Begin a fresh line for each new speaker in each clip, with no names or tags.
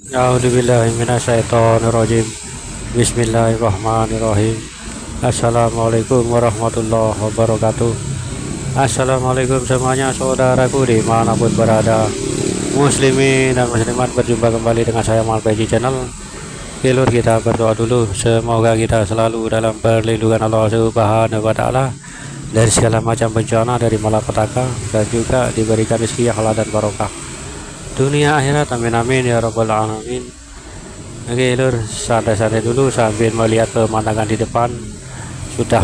A'udzubillahi minasyaitonirrajim. Bismillahirrahmanirrahim. Assalamualaikum warahmatullahi wabarakatuh. Assalamualaikum semuanya saudaraku dimanapun berada, muslimin dan muslimat. Berjumpa kembali dengan saya Malpeji Channel. Kilur kita berdoa dulu, semoga kita selalu dalam perlindungan Allah Subhanahu wa Ta'ala dari segala macam bencana, dari malapetaka, dan juga diberikan rezeki yang halal dan barokah dunia akhirat, amin amin ya rabbal alamin. Oke lur, santai-santai dulu sambil melihat pemandangan di depan. Sudah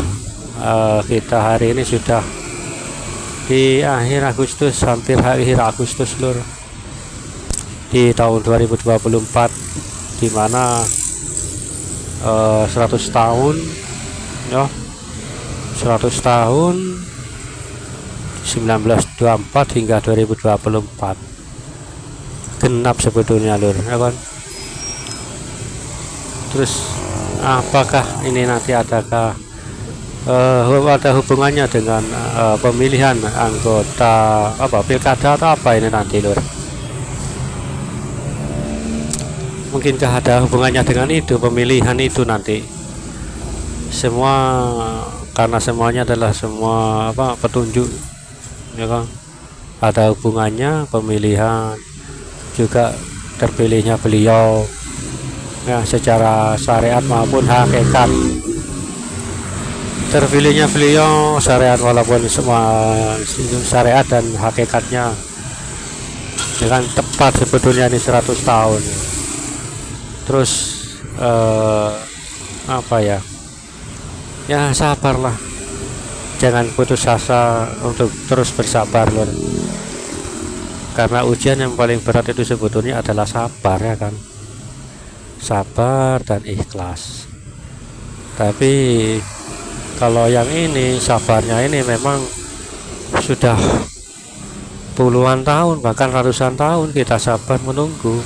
kita hari ini sudah di akhir Agustus, hampir akhir Agustus lur, di tahun 2024, dimana 100 tahun ya, 100 tahun 1924 hingga 2024 genap sebetulnya lur, ya kan. Terus apakah ini nanti adakah ada hubungannya dengan pemilihan anggota pilkada atau apa ini nanti lur? Mungkinkah ada hubungannya dengan itu, pemilihan itu nanti? Semua karena semuanya adalah semua petunjuk, ya kan. Ada hubungannya pemilihan juga terpilihnya beliau ya, secara syariat maupun hakikat. Terpilihnya beliau syariat walaupun semua syariat dan hakikatnya dengan tepat sebetulnya ini 100 tahun. Terus ya sabarlah, jangan putus asa untuk terus bersabar lor. Karena ujian yang paling berat itu sebetulnya adalah sabar, ya kan. Sabar dan ikhlas. Tapi kalau yang ini, sabarnya ini memang sudah puluhan tahun, bahkan ratusan tahun kita sabar menunggu.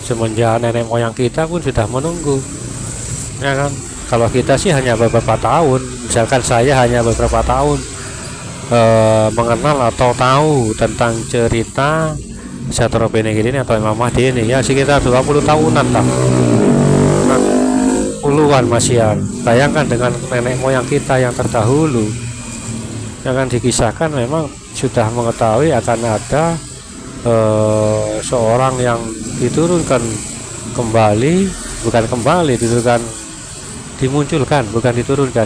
Semenjak nenek moyang kita pun sudah menunggu, ya kan. Kalau kita sih hanya beberapa tahun, misalkan saya hanya beberapa tahun mengenal atau tahu tentang cerita Satrio Piningit ini atau Imam Mahdi ini ya sekitar 20 tahunan lah, puluhan masihan. Bayangkan dengan nenek moyang kita yang terdahulu yang akan dikisahkan memang sudah mengetahui akan ada seorang yang diturunkan kembali, bukan kembali,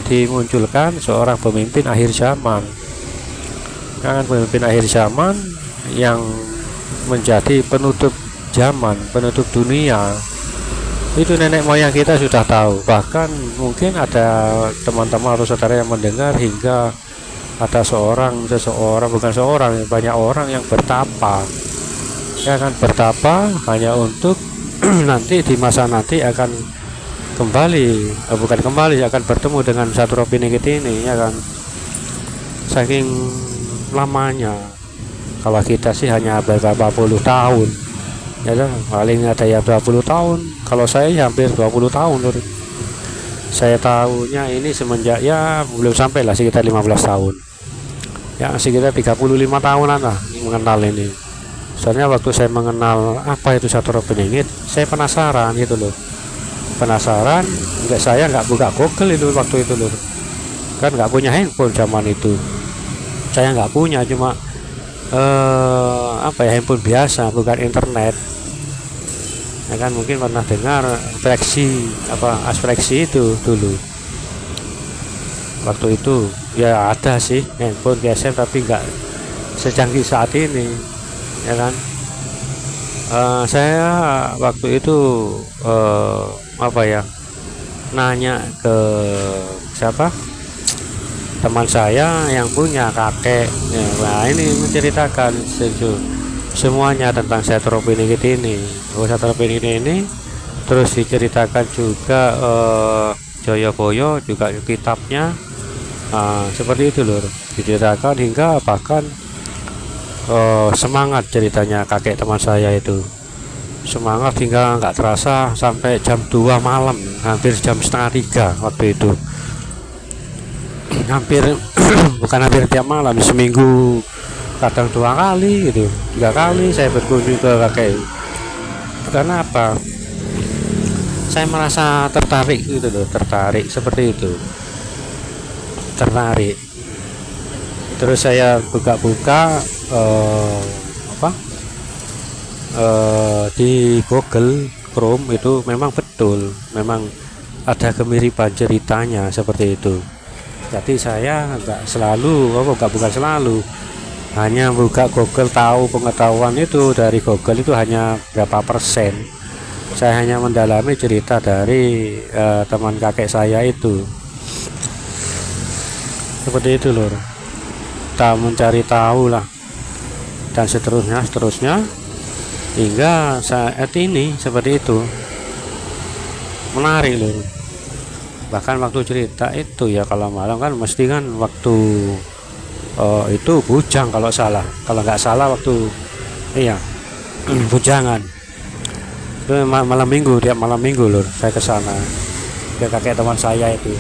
dimunculkan seorang pemimpin akhir zaman, kan, pemimpin akhir zaman yang menjadi penutup zaman, penutup dunia. Itu nenek moyang kita sudah tahu. Bahkan mungkin ada teman-teman atau saudara yang mendengar hingga ada bukan seorang, banyak orang yang bertapa, ya kan, bertapa hanya untuk nanti di masa nanti akan akan bertemu dengan Satrio Piningit ini, ya kan. Saking lamanya. Kalau kita sih hanya beberapa puluh tahun, ya kan, paling ada yang 20 tahun. Kalau saya hampir 20 tahun loh. Saya tahunya ini semenjak ya belum sampai lah, sekitar 15 tahun ya, sekitar 35 tahunan lah mengenal ini. Soalnya waktu saya mengenal apa itu Satrio Piningit, saya penasaran gitu loh, saya nggak buka Google itu waktu itu loh, kan nggak punya handphone zaman itu. Saya nggak punya, cuma handphone biasa, bukan internet, ya kan. Mungkin pernah dengar Aspreksi itu dulu waktu itu ya, ada sih handphone GSM tapi nggak secanggih saat ini, ya kan. Saya waktu itu nanya ke siapa, teman saya yang punya kakek ya, nah ini menceritakan semuanya tentang Satrio Piningit ini. Satrio Piningit ini terus diceritakan juga Joyoboyo juga kitabnya, seperti itu lur, diceritakan hingga bahkan semangat ceritanya kakek teman saya itu, semangat hingga nggak terasa sampai jam 2 malam, hampir jam setengah 3 waktu itu. Hampir bukan hampir tiap malam, seminggu kadang 2 kali gitu, 3 kali saya berkunjung ke kakek Karena apa? Saya merasa tertarik gitu loh, tertarik seperti itu, tertarik. Terus saya buka-buka apa di Google Chrome itu memang betul, memang ada kemiripan ceritanya seperti itu. Jadi saya bukan selalu, hanya buka Google, tahu pengetahuan itu dari Google itu hanya berapa persen. Saya hanya mendalami cerita dari teman kakek saya itu, seperti itu lur. Kita mencari tahu lah, dan seterusnya hingga saat ini seperti itu. Menarik lur. Bahkan waktu cerita itu ya, kalau malam kan mesti kan waktu itu bujang kalau nggak salah waktu iya bujangan. Malam minggu, tiap malam minggu lur saya ke sana ke kakek teman saya itu.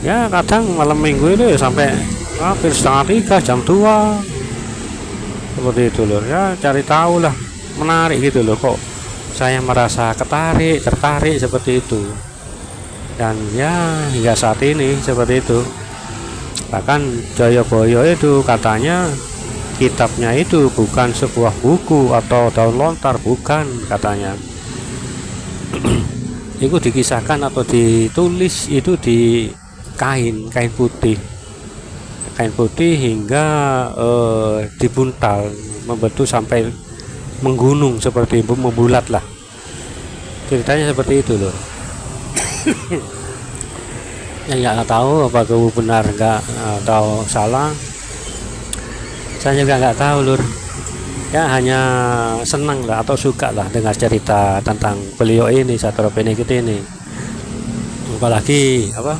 Ya kadang malam minggu itu ya sampai hampir setengah 3 jam 2 seperti itu lur. Ya cari tahu lah, menarik gitu loh, kok saya merasa tertarik seperti itu. Dan ya hingga saat ini seperti itu. Bahkan Joyoboyo itu katanya kitabnya itu bukan sebuah buku atau daun lontar, bukan katanya. Itu dikisahkan atau ditulis itu di kain putih hingga dibuntal, membentuk sampai menggunung, seperti membulat lah. Ceritanya seperti itu loh. Ya nggak tahu apa itu benar nggak atau salah, saya juga nggak tahu lur. Ya hanya senang lah atau suka lah dengar cerita tentang beliau ini, Satrio Piningit ini. Apalagi apa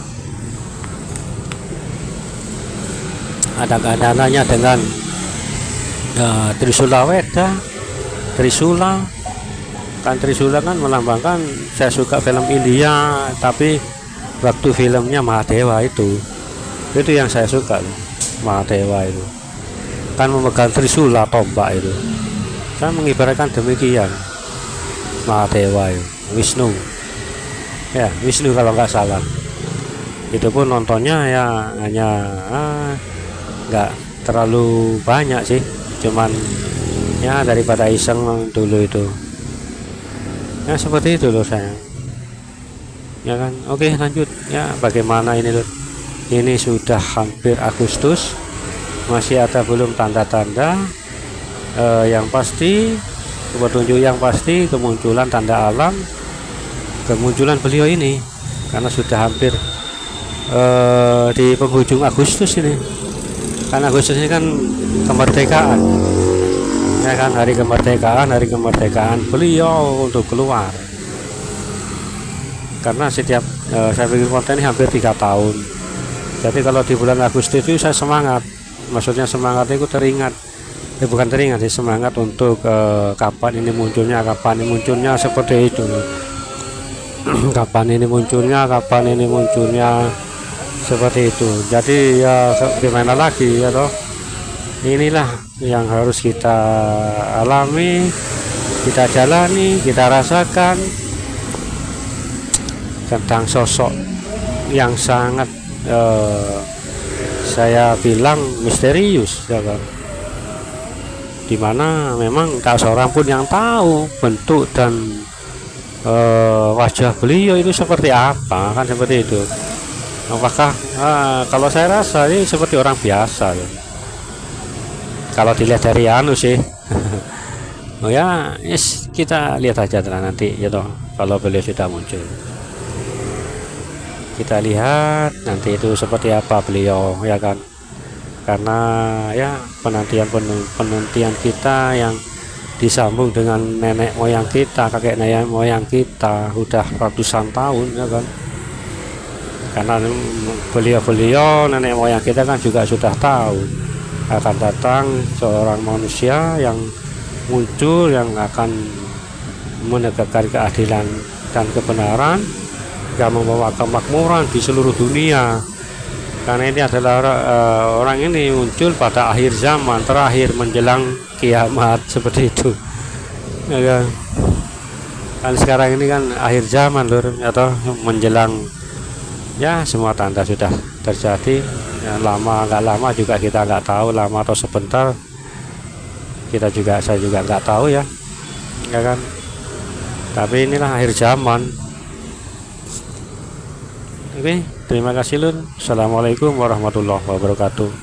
ada keadaannya dengan Trisula Weda, Trisula kan melambangkan, saya suka film India, tapi waktu filmnya Mahadewa itu yang saya suka. Mahadewa itu kan memegang Trisula, tombak itu, saya mengibaratkan demikian. Mahadewa itu Wisnu kalau nggak salah. Itu pun nontonnya ya hanya nggak terlalu banyak sih, cuman ya daripada iseng dulu itu. Ya seperti itu loh saya. Ya kan, oke lanjut ya. Bagaimana ini loh, ini sudah hampir Agustus, masih ada belum tanda-tanda yang pasti, petunjuk yang pasti kemunculan tanda alam, kemunculan beliau ini, karena sudah hampir di penghujung Agustus ini. Karena Agustus ini kan kemerdekaan, ya kan, hari kemerdekaan beliau untuk keluar. Karena setiap saya bikin konten ini hampir 3 tahun. Jadi kalau di bulan Agustus itu saya semangat, maksudnya semangatnya itu teringat, bukan teringat sih, semangat untuk kapan ini munculnya seperti itu. kapan ini munculnya seperti itu. Jadi ya gimana lagi ya toh, inilah yang harus kita alami, kita jalani, kita rasakan tentang sosok yang sangat saya bilang misterius ya kan, dimana memang tak seorang pun yang tahu bentuk dan wajah beliau itu seperti apa, kan seperti itu. Apakah kalau saya rasa ini seperti orang biasa ya, kalau dilihat dari sih. Oh ya, yes, kita lihat aja nanti ya toh, kalau beliau sudah muncul kita lihat nanti itu seperti apa beliau ya kan. Karena ya penantian kita yang disambung dengan nenek moyang kita, kakek nenek moyang kita udah ratusan tahun ya kan. Karena beliau nenek moyang kita kan juga sudah tahu akan datang seorang manusia yang muncul, yang akan menegakkan keadilan dan kebenaran, yang membawa kemakmuran di seluruh dunia. Karena ini adalah orang ini muncul pada akhir zaman terakhir menjelang kiamat seperti itu. ya kan? Kan sekarang ini kan akhir zaman lur, atau menjelang, ya semua tanda sudah terjadi. Ya, lama nggak lama juga kita nggak tahu, lama atau sebentar saya juga nggak tahu ya, ya kan? Tapi inilah akhir zaman. Oke, terima kasih lur. Assalamualaikum warahmatullahi wabarakatuh.